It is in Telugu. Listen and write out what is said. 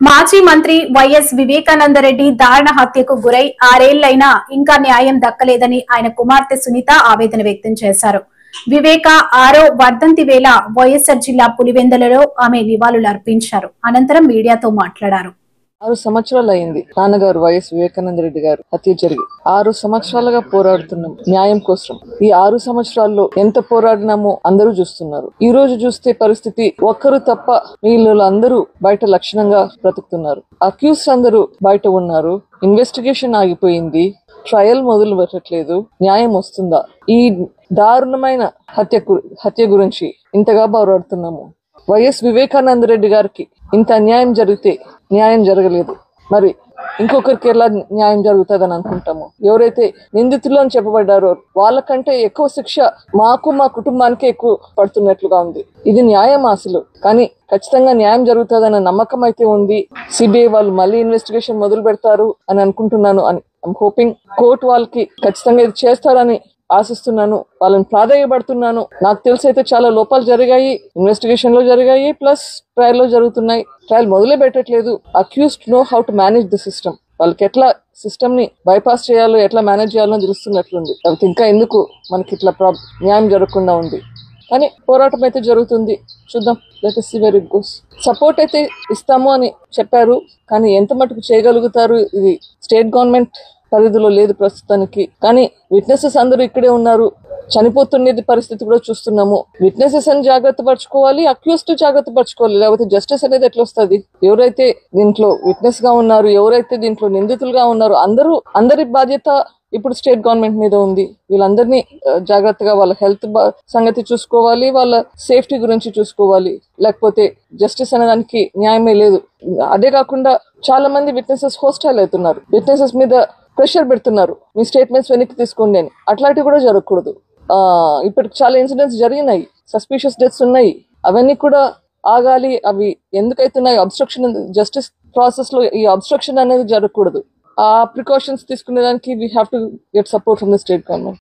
మాజీ మంత్రి వైఎస్ వివేకానందరెడ్డి దారుణ హత్యకు గురై 6 ఏళ్లైనా ఇంకా న్యాయం దక్కలేదని ఆయన కుమార్తె సునీత ఆవేదన వ్యక్తం చేశారు. వివేక 6వ వర్ధంతి వేళ వైఎస్ఆర్ జిల్లా పులివెందులలో ఆమె నివాళులు అర్పించారు. అనంతరం మీడియాతో మాట్లాడారు. 6 సంవత్సరాలు అయింది నాన్నగారు వైఎస్ వివేకానందరెడ్డి గారు హత్య జరిగి. 6 సంవత్సరాలుగా పోరాడుతున్నాం న్యాయం కోసం. ఈ 6 సంవత్సరాల్లో ఎంత పోరాడినామో అందరూ చూస్తున్నారు. ఈ రోజు చూస్తే పరిస్థితి ఒక్కరు తప్ప వీళ్ళు అందరూ బయట లక్షణంగా బ్రతుకుతున్నారు. అక్యూస్ అందరూ బయట ఉన్నారు. ఇన్వెస్టిగేషన్ ఆగిపోయింది. ట్రయల్ మొదలు పెట్టట్లేదు. న్యాయం వస్తుందా? ఈ దారుణమైన హత్య గురించి ఇంతగా పోరాడుతున్నాము. వైఎస్ వివేకానందరెడ్డి గారికి ఇంత అన్యాయం జరిగితే న్యాయం జరగలేదు, మరి ఇంకొకరికి ఎలా న్యాయం జరుగుతుందని అనుకుంటాము. ఎవరైతే నిందితులు అని చెప్పబడ్డారో వాళ్ళకంటే ఎక్కువ శిక్ష మాకు మా కుటుంబానికి ఎక్కువ పడుతున్నట్లుగా ఉంది. ఇది న్యాయం అసలు. కానీ ఖచ్చితంగా న్యాయం జరుగుతుందన్న నమ్మకం అయితే ఉంది. సిబిఐ వాళ్ళు మళ్ళీ ఇన్వెస్టిగేషన్ మొదలు పెడతారు అని అనుకుంటున్నాను. ఐఎమ్ హోపింగ్ కోర్టు వాళ్ళకి ఖచ్చితంగా ఇది చేస్తారని ఆశిస్తున్నాను. వాళ్ళని ప్రాధాన్యపడుతున్నాను. నాకు తెలిసి అయితే చాలా లోపాలు జరిగాయి, ఇన్వెస్టిగేషన్ లో జరిగాయి, ప్లస్ ట్రయల్ లో జరుగుతున్నాయి. ట్రయల్ మొదలే పెట్టట్లేదు. Accused know how to manage the system. వాళ్ళకి ఎట్లా సిస్టమ్ ని బైపాస్ చేయాలో, ఎట్లా మేనేజ్ చేయాలో తెలుస్తున్నట్లుంది. కాబట్టి ఇంకా ఎందుకు మనకి ఇట్లా న్యాయం జరగకుండా ఉంది. కానీ పోరాటం అయితే జరుగుతుంది. చూద్దాం. Let us see where it goes. Support అయితే ఇస్తాము అని చెప్పారు, కానీ ఎంత మటుకు చేయగలుగుతారు ఇది స్టేట్ గవర్నమెంట్ పరిధిలో లేదు ప్రస్తుతానికి. కానీ విట్నెసెస్ అందరూ ఇక్కడే ఉన్నారు. చనిపోతున్నది పరిస్థితి కూడా చూస్తున్నాము. విట్నెసెస్ అని జాగ్రత్త పరచుకోవాలి, అక్యూస్డ్ జాగ్రత్త పరచుకోవాలి. లేకపోతే జస్టిస్ అనేది ఎట్లా వస్తుంది? ఎవరైతే దీంట్లో విట్నెస్ గా ఉన్నారు, ఎవరైతే దీంట్లో నిందితులుగా ఉన్నారు, అందరి బాధ్యత ఇప్పుడు స్టేట్ గవర్నమెంట్ మీద ఉంది. వీళ్ళందరినీ జాగ్రత్తగా వాళ్ళ హెల్త్ సంగతి చూసుకోవాలి, వాళ్ళ సేఫ్టీ గురించి చూసుకోవాలి. లేకపోతే జస్టిస్ అనేదానికి న్యాయమే లేదు. అదే కాకుండా చాలా మంది విట్నెసెస్ హోస్టైల్ అవుతున్నారు. విట్నెసెస్ మీద ప్రెషర్ పెడుతున్నారు, మీ స్టేట్మెంట్స్ వెనక్కి తీసుకోండి అని. అట్లాంటివి కూడా జరగకూడదు. ఇప్పటికి చాలా ఇన్సిడెంట్స్ జరిగినాయి, సస్పిషియస్ డెత్స్ ఉన్నాయి. అవన్నీ కూడా ఆగాలి. అవి ఎందుకైతున్నాయి? అబ్స్ట్రక్షన్, జస్టిస్ ప్రాసెస్ లో ఈ అబ్స్ట్రక్షన్ అనేది జరగకూడదు. ఆ ప్రికాషన్స్ తీసుకునేదానికి we have to get support from the state government.